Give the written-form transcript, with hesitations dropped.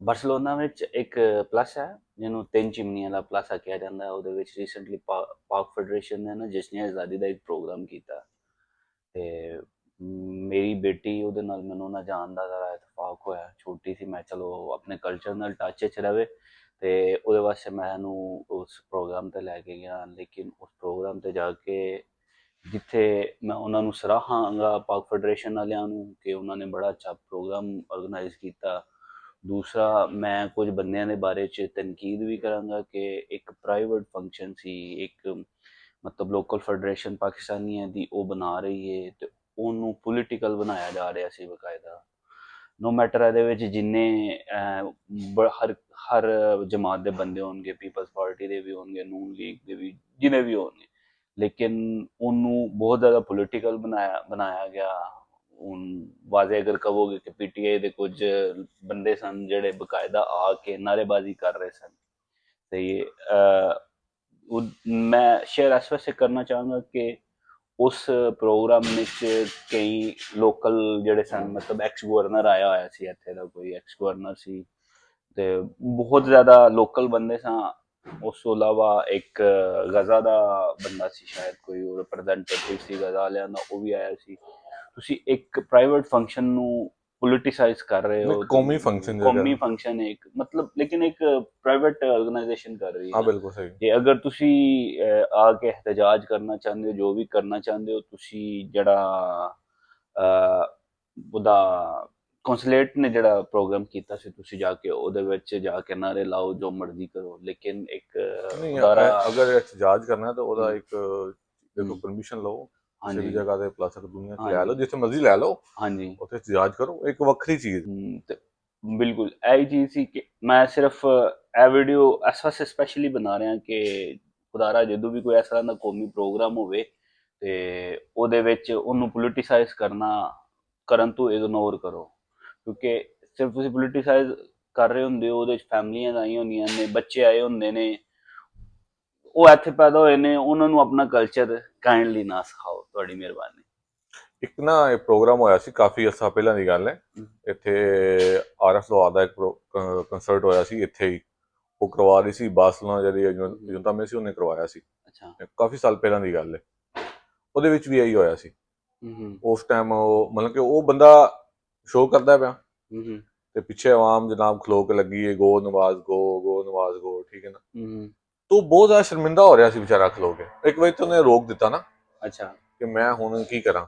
Barcelona ਵਿੱਚ ਇੱਕ plus ਹੈ ਜਿਹਨੂੰ ਤਿੰਨ ਚਿਮਨੀਆਂ ਦਾ ਪਲੱਸ ਕਿਹਾ ਜਾਂਦਾ ਹੈ। ਉਹਦੇ ਵਿੱਚ ਰੀਸੈਂਟਲੀ ਪਾਕ ਫੈਡਰੇਸ਼ਨ ਨੇ ਨਾ ਜਸ਼ਨੀ ਆਜ਼ਾਦੀ ਦਾ ਇੱਕ ਪ੍ਰੋਗਰਾਮ ਕੀਤਾ ਤੇ ਮੇਰੀ ਬੇਟੀ ਉਹਦੇ ਨਾਲ ਮੈਨੂੰ ਨਾ ਜਾਣ ਦਾ ਜ਼ਰਾ ਇਤਫਾਕ ਹੋਇਆ। ਛੋਟੀ ਸੀ, ਮੈਂ ਚਲੋ ਆਪਣੇ ਕਲਚਰ ਨਾਲ ਟੱਚ 'ਚ ਰਵੇ ਤੇ ਉਹਦੇ ਵਾਸਤੇ ਮੈਂ ਇਹਨੂੰ ਉਸ ਪ੍ਰੋਗਰਾਮ ਤੇ ਲੈ ਕੇ ਗਿਆ। ਲੇਕਿਨ ਉਸ ਪ੍ਰੋਗਰਾਮ ਤੇ ਜਾ ਕੇ ਜਿੱਥੇ ਮੈਂ ਉਹਨਾਂ ਨੂੰ ਸਰਾਹਾਂਗਾ ਪਾਕ ਫੈਡਰੇਸ਼ਨ ਵਾਲਿਆਂ ਨੂੰ ਕਿ ਉਹਨਾਂ ਨੇ ਬੜਾ ਅੱਛਾ ਪ੍ਰੋਗਰਾਮ ਆਰਗੇਨਾਈਜ਼ ਕੀਤਾ। ਦੂਸਰਾ ਮੈਂ ਕੁਝ ਬੰਦਿਆਂ ਦੇ ਬਾਰੇ 'ਚ ਤਨਕੀਦ ਵੀ ਕਰਾਂਗਾ ਕਿ ਇੱਕ ਪ੍ਰਾਈਵੇਟ ਫੰਕਸ਼ਨ ਸੀ, ਇੱਕ ਮਤਲਬ ਲੋਕਲ ਫੈਡਰੇਸ਼ਨ ਪਾਕਿਸਤਾਨੀਆਂ ਦੀ ਉਹ ਬਣਾ ਰਹੀ ਹੈ ਤੇ ਉਹਨੂੰ ਪੋਲੀਟੀਕਲ ਬਣਾਇਆ ਜਾ ਰਿਹਾ ਸੀ ਬਕਾਇਦਾ। ਨੋ ਮੈਟਰ ਇਹਦੇ ਵਿੱਚ ਜਿੰਨੇ ਹਰ ਹਰ ਜਮਾਤ ਦੇ ਬੰਦੇ ਹੋਣਗੇ, ਪੀਪਲਸ ਪਾਰਟੀ ਦੇ ਵੀ ਹੋਣਗੇ, ਨੂਨ ਲੀਗ ਦੇ ਵੀ, ਜਿਹਨੇ ਵੀ ਹੋਣਗੇ, ਲੇਕਿਨ ਉਹਨੂੰ ਬਹੁਤ ਜ਼ਿਆਦਾ ਪੋਲੀਟੀਕਲ ਬਣਾਇਆ ਗਿਆ। ਹੁਣ ਵਾਜ਼ੇ ਅਗਰ ਕਹੋਗੇ ਕਿ ਪੀਟੀਆਈ ਦੇ ਕੁਝ ਬੰਦੇ ਸਨ ਜਿਹੜੇ ਬਕਾਇਦਾ ਆ ਕੇ ਨਾਅਰੇਬਾਜ਼ੀ ਕਰ ਰਹੇ ਸਨ ਤੇ ਮੈਂ ਸ਼ੇਅਰ ਇਸ ਵਾਸਤੇ ਕਰਨਾ ਚਾਹਾਂਗਾ ਕਿ ਉਸ ਪ੍ਰੋਗਰਾਮ ਵਿੱਚ ਕਈ ਲੋਕਲ ਜਿਹੜੇ ਸਨ, ਮਤਲਬ ਐਕਸ ਗਵਰਨਰ ਆਇਆ ਹੋਇਆ ਸੀ, ਇੱਥੇ ਦਾ ਕੋਈ ਐਕਸ ਗਵਰਨਰ ਸੀ ਤੇ ਬਹੁਤ ਜ਼ਿਆਦਾ ਲੋਕਲ ਬੰਦੇ ਸਨ। ਉਸ ਤੋਂ ਇਲਾਵਾ ਇੱਕ ਗਜ਼ਾ ਦਾ ਬੰਦਾ ਸੀ, ਸ਼ਾਇਦ ਕੋਈ ਰਿਪਰੈਜ਼ੈਂਟੇਟਿਵ ਸੀ ਗਜ਼ਾ ਵਾਲਿਆਂ ਦਾ, ਉਹ ਵੀ ਆਇਆ ਸੀ। ਤੁਸੀਂ ਇੱਕ ਪ੍ਰਾਈਵੇਟ ਫੰਕਸ਼ਨ ਨੂੰ ਪੋਲੀਟੀਸਾਈਜ਼ ਕਰ ਰਹੇ ਹੋ। ਕੌਮੀ ਫੰਕਸ਼ਨ ਕੌਮੀ ਫੰਕਸ਼ਨ ਹੈ ਇੱਕ, ਮਤਲਬ ਲੇਕਿਨ ਇੱਕ ਪ੍ਰਾਈਵੇਟ ਆਰਗੇਨਾਈਜੇਸ਼ਨ ਕਰ ਰਹੀ ਹੈ ਹਾਂ ਨਾ। ਬਿਲਕੁਲ ਸਹੀ। ਜੇ ਅਗਰ ਤੁਸੀਂ ਆ ਕੇ ਇhtਜਾਜ ਕਰਨਾ ਚਾਹੁੰਦੇ ਹੋ, ਜੋ ਵੀ ਕਰਨਾ ਚਾਹੁੰਦੇ ਹੋ, ਤੁਸੀਂ ਜਿਹੜਾ ਉਹਦਾ ਕੌਂਸੂਲੇਟ ਨੇ ਜਿਹੜਾ ਪ੍ਰੋਗਰਾਮ ਕੀਤਾ ਸੀ, ਤੁਸੀਂ ਜਾ ਕੇ ਉਹਦੇ ਵਿੱਚ ਜਾ ਕੇ ਨਾਅਰੇ ਲਾਓ, ਜੋ ਮਰਜ਼ੀ ਕਰੋ, ਲੇਕਿਨ ਇੱਕ ਨਹੀਂ ਅਦਾਰਾ ਅਗਰ ਇhtਜਾਜ ਕਰਨਾ ਤਾਂ ਉਹਦਾ ਇੱਕ ਦੇਖੋ ਪਰਮਿਸ਼ਨ ਲਓ ਕਿਸੇ ਵੀ ਹਾਂਜੀ ਜਗ੍ਹਾ ਤੇ ਪਲੱਸ ਦੁਨੀਆ 'ਚ ਲੈ ਲਓ, ਹਾਂਜੀ ਜਿੱਥੇ ਮਰਜ਼ੀ ਲੈ ਲਓ, ਹਾਂਜੀ ਉੱਥੇ ਇhtਜਾਜ ਕਰੋ, ਇੱਕ ਵੱਖਰੀ ਚੀਜ਼। ਤੇ ਬਿਲਕੁਲ ਇਹੀ ਚੀਜ਼ ਸੀ ਕਿ ਮੈਂ ਸਿਰਫ ਇਹ ਵੀਡੀਓ ਇਸ ਵਾਸਤੇ ਸਪੈਸ਼ਲੀ ਬਣਾ ਰਿਹਾ ਕਿ ਖੁਦਾਰਾ ਜਦੋਂ ਵੀ ਕੋਈ ਇਸ ਤਰ੍ਹਾਂ ਦਾ ਕੌਮੀ ਪ੍ਰੋਗਰਾਮ ਹੋਵੇ ਤੇ ਉਹਦੇ ਵਿੱਚ ਉਹਨੂੰ ਪੋਲੀਟੀਸਾਈਜ਼ ਕਰਨ ਤੋਂ ਇਗਨੋਰ ਕਰੋ, ਕਿਉਂਕਿ ਸਿਰਫ ਤੁਸੀਂ ਪੋਲੀਟੀਸਾਈਜ਼ ਕਰ ਰਹੇ ਹੁੰਦੇ ਹੋ, ਉਹਦੇ 'ਚ ਫੈਮਲੀਆਂ ਆਈਆਂ ਹੁੰਦੀਆਂ ਨੇ, ਬੱਚੇ ਆਏ ਹੁੰਦੇ ਨੇ, ਉਹ ਇੱਥੇ ਪੈਦਾ ਹੋਏ ਨੇ, ਉਹਨਾਂ ਨੂੰ ਆਪਣਾ ਕਲਚਰ ਕਾਈਂਡਲੀ ਨਾ ਸਿਖਾਓ। ਤੁਹਾਡੀ ਮਿਹਰਬਾਨੀ। ਇੱਕ ਨਾ ਇਹ ਪ੍ਰੋਗਰਾਮ ਹੋਇਆ ਸੀ ਕਾਫੀ ਅਰਸਾ ਪਹਿਲਾਂ ਦੀ ਗੱਲ ਹੈ, ਇੱਥੇ RF ਲੋਹਾਰ ਦਾ ਇੱਕ ਕੰਸਰਟ ਹੋਇਆ ਸੀ ਇੱਥੇ ਹੀ, ਉਹ ਕਰਵਾ ਰਹੀ ਸੀ ਬਾਰਸੀਲੋਨਾ ਜਿਹੜੀ ਜੁੰਤਾ ਮੇਸੀ ਉਹਨੇ ਕਰਵਾਇਆ ਸੀ। ਅੱਛਾ। ਕਾਫੀ ਸਾਲ ਪਹਿਲਾਂ ਦੀ ਗੱਲ ਹੈ, ਉਹਦੇ ਵਿੱਚ ਵੀ ਇਹੀ ਹੋਇਆ ਸੀ। ਉਸ ਟਾਈਮ ਉਹ ਮਤਲਬ ਕਿ ਉਹ ਬੰਦਾ ਸ਼ੋਅ ਕਰਦਾ ਪਿਆ ਤੇ ਪਿੱਛੇ ਆਵਾਮ ਜਨਾਬ ਖਲੋ ਕੇ ਲੱਗੀ ਹੈ, ਗੋ ਨਵਾਜ਼ ਗੋ, ਗੋ ਨਵਾਜ਼ ਗੋ, ਠੀਕ ਹੈ ਨਾ। ਤੋ ਬਹੁਤ ਜ਼ਿਆਦਾ ਸ਼ਰਮਿੰਦਾ ਹੋ ਰਿਹਾ ਸੀ ਵਿਚਾਰਾ ਖਲੋ ਕੇ। ਇੱਕ ਵਾਰੀ ਤਾਂ ਉਹਨੇ ਰੋਕ ਦਿੱਤਾ ਨਾ ਅੱਛਾ ਕਿ ਮੈਂ ਹੁਣ ਕੀ ਕਰਾਂ।